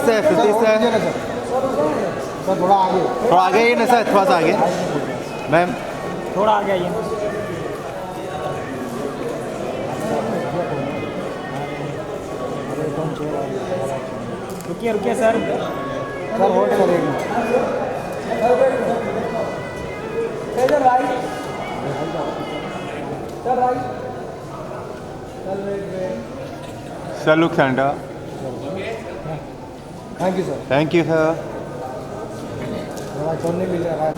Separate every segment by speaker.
Speaker 1: से 50 से
Speaker 2: सर थोड़ा आगे,
Speaker 1: थोड़ा आगे ही ना सर, थोड़ा सा आगे मैम।
Speaker 2: थोड़ा आगे आइए। रुकिए रुकिए सर, सर होल्ड करेंगे। Sir right, sir right,
Speaker 1: sir look centre.
Speaker 2: Thank you sir.
Speaker 1: Thank you sir.
Speaker 2: छोड़ने मिल रहा है।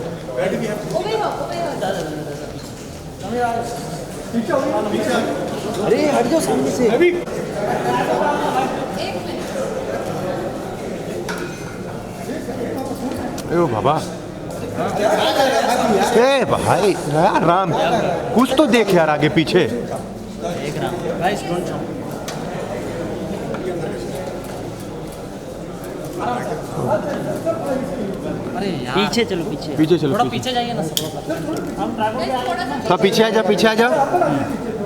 Speaker 2: अरे हट जाओ सामने से।
Speaker 1: ओ बाबा, ए भाई यार राम, कुछ तो देख यार आगे पीछे।
Speaker 3: अरे पीछे चलो, पीछे
Speaker 1: पीछे चलो,
Speaker 3: थोड़ा पीछे जाइए ना सर।
Speaker 1: सब पीछे आ जा, पीछे आ जा,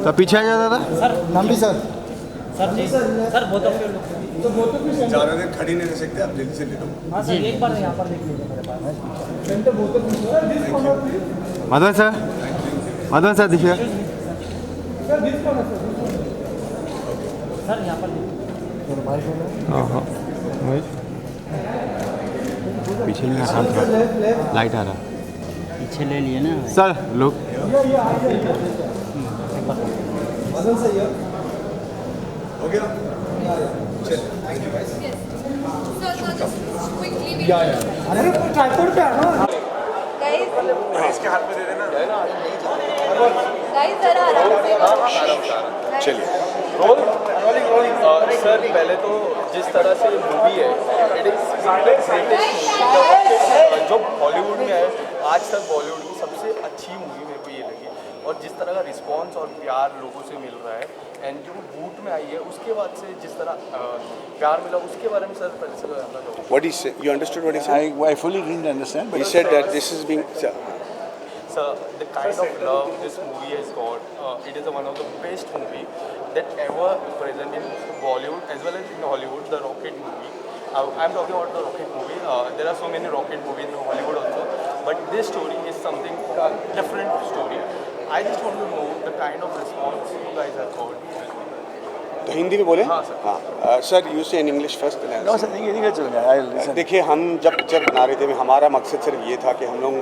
Speaker 1: सब पीछे आ जा दादा।
Speaker 2: सर नंदी सर,
Speaker 3: सर जी सर बोतल
Speaker 4: ज़्यादा देर खड़ी नहीं रह सकते, आप जल्दी से ले लो।
Speaker 3: हाँ सर, एक बार यहाँ पर देख लीजिए मेरे पास।
Speaker 1: मदन सर, मदन सर दिखिए।
Speaker 3: सर यहाँ पर देखिए।
Speaker 1: पीछे नहीं आ रहा, लाइट आ रहा।
Speaker 3: पीछे ले लिए ना
Speaker 1: सर लोग
Speaker 4: हो गया?
Speaker 2: अरे ट्राइपॉड पे आना।
Speaker 4: इसके हाथ में दे देना।
Speaker 5: जरा आराम से।
Speaker 4: चलिए।
Speaker 6: सर पहले तो जिस तरह से मूवी है, इट इज़ जो हॉलीवुड में है आज तक बॉलीवुड की सबसे अच्छी मूवी मेरे को ये लगी। और जिस तरह का रिस्पांस और प्यार लोगों से मिल रहा है, एंड जो बूट में आई है उसके बाद से जिस तरह प्यार मिला, उसके बारे में सर पहले से जानना चाहूँगा।
Speaker 4: What he said? You understood what he said?
Speaker 7: I fully didn't understand, but
Speaker 4: He said that this is being.
Speaker 6: Sir, the kind of love this movie has got, it is one of the best movie that ever present in Bollywood as well as in Hollywood, the Rocket movie. I'm talking about the Rocket movie. There are so many Rocket movies in Hollywood also, but this story is something different story. I just want to know the kind of response you guys have got.
Speaker 4: तो हिंदी में बोले?
Speaker 6: हाँ sir.
Speaker 4: हाँ sir, you से in English first.
Speaker 7: no, sir, English चलेगा. I'll listen.
Speaker 4: देखिए, हम जब पिक्चर बना रहे थे, हमारा मकसद सिर्फ ये था कि हम लोग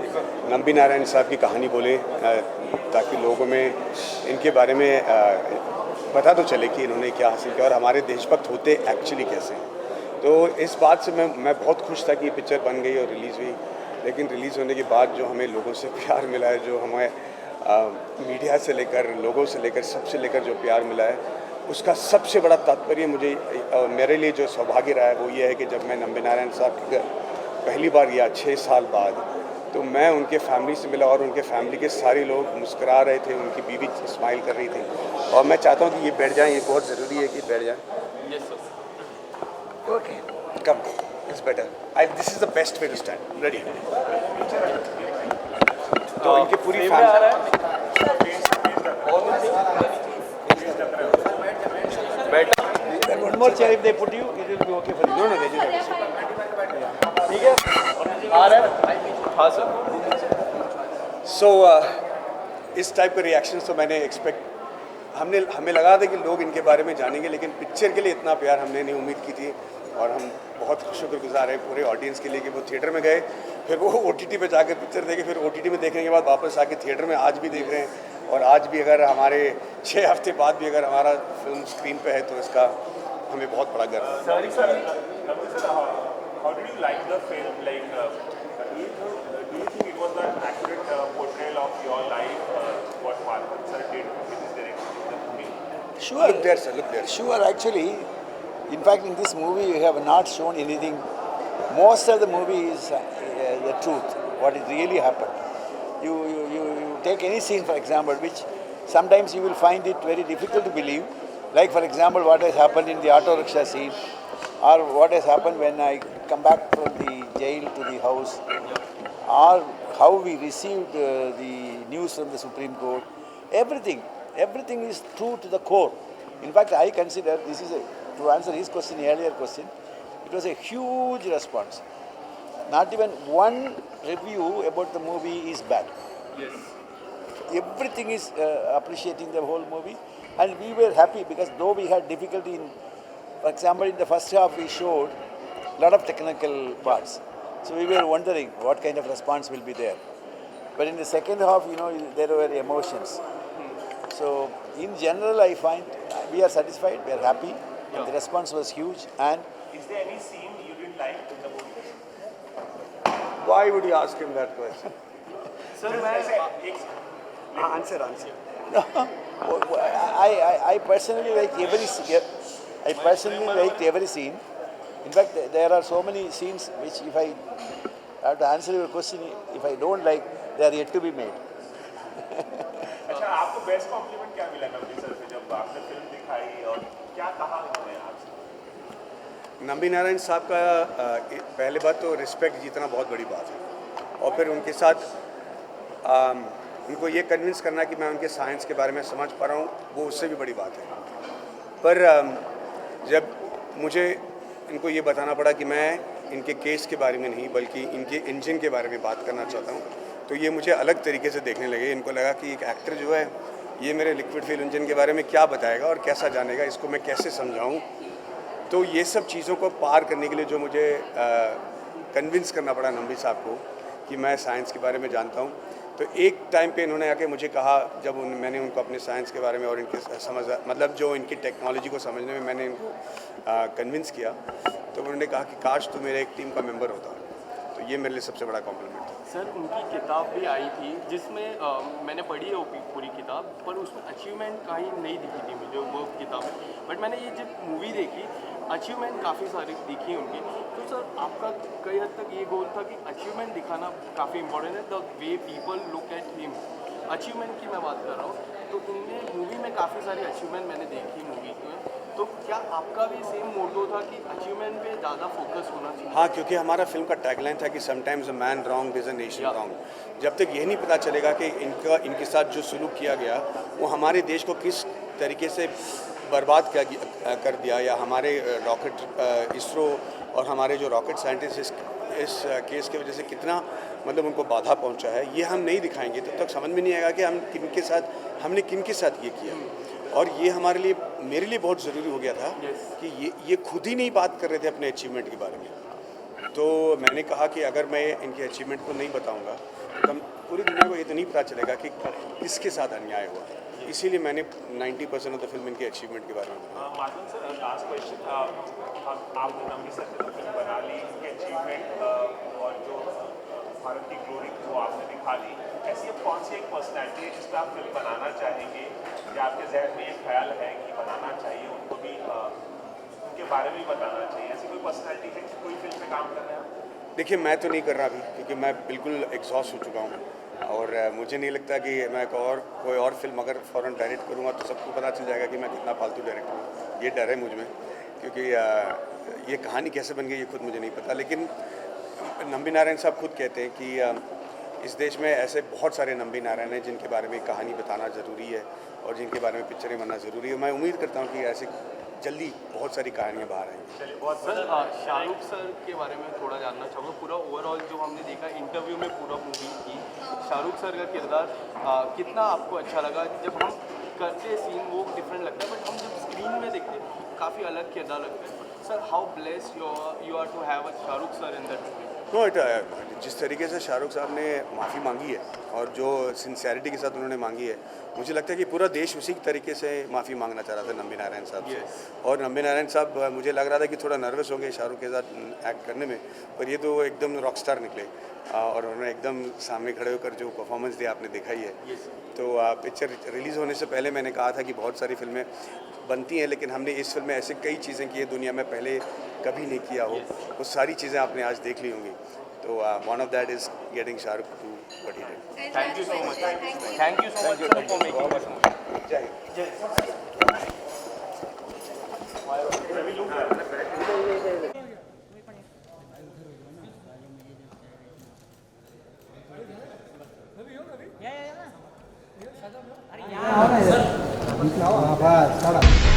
Speaker 4: नंबी नारायण साहब की कहानी बोले, ताकि लोगों में इनके बारे में पता तो चले कि इन्होंने क्या हासिल किया और हमारे देशभक्त होते एक्चुअली कैसे हैं। तो इस बात से मैं बहुत खुश था कि ये पिक्चर बन गई और रिलीज़ हुई। लेकिन रिलीज़ होने के बाद जो हमें लोगों से प्यार मिला है, जो हमें मीडिया से लेकर, लोगों से लेकर, सबसे लेकर जो प्यार मिला है, उसका सबसे बड़ा तात्पर्य मुझे मेरे लिए जो सौभाग्य रहा है वो ये है कि जब मैं नंबी नारायण साहब के घर पहली बार गया 6 साल बाद, तो मैं उनके फैमिली से मिला और उनके फैमिली के सारे लोग मुस्कुरा रहे थे, उनकी बीवी स्माइल कर रही थी। और मैं चाहता हूँ कि ये बैठ जाएँ, ये बहुत ज़रूरी है कि बैठ जाएँ।
Speaker 6: Yes sir.
Speaker 4: Okay, come, it's better. This is the best way to stand. Ready? तो इनकी पूरी family
Speaker 7: One more chair if they put you, it will be okay for you.
Speaker 4: No, they just
Speaker 7: ठीक है?
Speaker 6: आ रहा है? हाँ sir.
Speaker 4: सो इस type के रिएक्शंस तो मैंने हमें लगा था कि लोग इनके बारे में जानेंगे, लेकिन पिक्चर के लिए इतना प्यार हमने नहीं उम्मीद की थी। और हम बहुत शुक्रगुजार हैं पूरे ऑडियंस के लिए कि वो थिएटर में गए, फिर वो OTT पे जाकर पिक्चर देखे, फिर OTT में देखने के बाद वापस आके थिएटर में आज भी देख रहे हैं। और आज भी अगर हमारे 6 हफ्ते बाद भी अगर हमारा फिल्म स्क्रीन पे है तो इसका हमें बहुत बड़ा गर्व है।
Speaker 8: How did you like the film? Like, do you think it was an accurate portrayal of your life, what Marwan sir did with his direction in the movie?
Speaker 7: Sure.
Speaker 4: Look there, sir. Look there.
Speaker 7: Sure, actually, in fact, in this movie, you have not shown anything. Most of the movie is the truth, what it really happened. You take any scene, for example, which sometimes you will find it very difficult to believe. Like, for example, what has happened in the auto rickshaw scene, or what has happened when I come back from the jail to the house, or how we received the news from the Supreme Court. Everything is true to the core. In fact, I consider this is to answer his question, earlier question. It was a huge response. Not even one review about the movie is bad.
Speaker 6: Yes.
Speaker 7: Everything is appreciating the whole movie, and we were happy because though we had difficulty in, for example, in the first half we showed a lot of technical parts, so we were wondering what kind of response will be there. But in the second half, there were emotions. So in general, I find we are satisfied, we are happy, and the response was huge. And
Speaker 8: Is there any scene you didn't like in the movie?
Speaker 4: Why would you ask him that question?
Speaker 6: Sir,
Speaker 4: Answer.
Speaker 7: I personally liked every scene. I personally liked every scene. In fact, there are so many scenes which, if I have to answer your question, if I don't like, they are yet to be made.
Speaker 8: अच्छा, आपको best compliment क्या मिला Nambi sir से जब आपने film दिखाई और क्या कहा उन्होंने आपसे?
Speaker 4: नंबी नारायण साहब का पहले बात तो रिस्पेक्ट जीतना बहुत बड़ी बात है, और फिर उनके साथ उनको ये कन्विंस करना कि मैं उनके साइंस के बारे में समझ पा रहा हूँ, वो उससे भी बड़ी बात है। पर जब मुझे इनको ये बताना पड़ा कि मैं इनके केस के बारे में नहीं बल्कि इनके इंजन के बारे में बात करना चाहता हूँ, तो ये मुझे अलग तरीके से देखने लगे। इनको लगा कि एक एक्टर जो है ये मेरे लिक्विड फ्यूल इंजन के बारे में क्या बताएगा और कैसा जानेगा, इसको मैं कैसे समझाऊँ। तो ये सब चीज़ों को पार करने के लिए जो मुझे कन्विंस करना पड़ा नंबी साहब को कि मैं साइंस के बारे में जानता हूँ, तो एक टाइम पे इन्होंने आके मुझे कहा, जब मैंने उनको अपने साइंस के बारे में और इनके मतलब जो इनकी टेक्नोलॉजी को समझने में मैंने इनको कन्विंस किया, तो उन्होंने कहा कि काश तू मेरे एक टीम का मेंबर होता। तो ये मेरे लिए सबसे बड़ा कॉम्प्लीमेंट था।
Speaker 6: सर, उनकी किताब भी आई थी जिसमें मैंने पढ़ी है वो पूरी किताब, पर उसमें अचीवमेंट कहीं नहीं दिखी थी मुझे वो किताब में। बट मैंने ये जब मूवी देखी, अचीवमेंट काफ़ी सारी दिखी उनकी। तो सर, आपका कई हद तक ये गोल था कि अचीवमेंट दिखाना काफ़ी इंपॉर्टेंट है, the way people look at him. Achievement की मैं बात कर रहा हूँ, तो उनने मूवी में काफ़ी सारी अचीवमेंट मैंने देखी मूवी में। तो क्या आपका भी सेम मोटो था कि अचीवमेंट पे ज़्यादा फोकस होना चाहिए?
Speaker 4: हाँ, क्योंकि हमारा फिल्म का टैगलाइन था कि sometimes a man wrong is a nation wrong. जब तक ये नहीं पता चलेगा कि इनके साथ जो सलूक किया गया वो हमारे देश को किस तरीके से बर्बाद कर दिया, या हमारे रॉकेट इसरो और हमारे जो रॉकेट साइंटिस्ट इस केस की वजह से कितना मतलब उनको बाधा पहुंचा है, ये हम नहीं दिखाएंगे तब तक समझ में नहीं आएगा कि हमने किन के साथ ये किया। और ये मेरे लिए बहुत ज़रूरी हो गया था कि ये खुद ही नहीं बात कर रहे थे अपने अचीवमेंट के बारे में। तो मैंने कहा कि अगर मैं इनके अचीवमेंट को नहीं बताऊंगा तो पूरी दुनिया को ये तो नहीं पता चलेगा कि किसके साथ अन्याय हुआ। इसीलिए मैंने 90% ऑफ द फिल्म इनके अचीवमेंट के बारे में बताया।
Speaker 8: माधवन सर, लास्ट क्वेश्चन, आपने नंबी सर से फिल्म बना ली, इनके अचीवमेंट और जो भारत की ग्लोरी वो आपने दिखा ली, ऐसी अब कौन सी एक पर्सनैलिटी है जिस पर आप फिल्म बनाना चाहेंगे, या आपके जहन में ये ख्याल है कि बनाना चाहिए, उनको भी उनके बारे में भी बताना चाहिए? ऐसी कोई पर्सनैलिटी है कि कोई फिल्म पे काम कर रहे हैं?
Speaker 4: देखिए, मैं तो नहीं कर रहा अभी, क्योंकि मैं बिल्कुल एग्जॉस्ट हो चुका हूँ, और मुझे नहीं लगता कि मैं कोई और फिल्म अगर फ़ौरन डायरेक्ट करूँगा तो सबको पता चल जाएगा कि मैं कितना फालतू डायरेक्टर हूँ। ये डर है मुझ में, क्योंकि ये कहानी कैसे बन गई ये खुद मुझे नहीं पता। लेकिन नंबी नारायण साहब खुद कहते हैं कि इस देश में ऐसे बहुत सारे नंबी नारायण हैं जिनके बारे में कहानी बताना ज़रूरी है और जिनके बारे में पिक्चरें बनना ज़रूरी है। मैं उम्मीद करता हूँ कि ऐसे जल्दी बहुत सारी कहानियाँ बाहर आएंगी।
Speaker 6: सर, शाहरुख सर के बारे में थोड़ा जानना चाहूँगा। पूरा ओवरऑल जो हमने देखा इंटरव्यू में पूरा मूवी की, शाहरुख सर का किरदार कितना आपको अच्छा लगा? जब हम करते सीन वो डिफरेंट लगता है, बट हम जब स्क्रीन में देखते हैं काफ़ी अलग किरदार लगता है। Sir, how blessed you are to have a Shahrukh sir in that movie?
Speaker 4: No, जिस तरीके से शाहरुख साहब ने माफ़ी मांगी है और जो सिंसेरिटी के साथ उन्होंने मांगी है, मुझे लगता है कि पूरा देश उसी तरीके से माफ़ी मांगना चाह रहा था नंबी नारायण साहब से। और नंबी नारायण साहब, मुझे लग रहा था कि थोड़ा नर्वस होंगे शाहरुख के साथ एक्ट करने में, पर ये तो एकदम रॉक स्टार निकले और उन्होंने एकदम सामने खड़े होकर जो परफॉर्मेंस दिया आपने देखा ही है। तो पिक्चर रिलीज़ होने से पहले मैंने कहा था कि बहुत सारी फिल्में बनती हैं, लेकिन हमने इस फिल्म में ऐसे कई चीज़ें की है दुनिया में पहले कभी नहीं किया हो, वो सारी चीज़ें आपने आज देख ली होंगी। तो one of that is getting Shahrukh to what he did.
Speaker 6: Thank you so much. Thank you so much for making this movie.
Speaker 4: जय हिंद।
Speaker 2: बस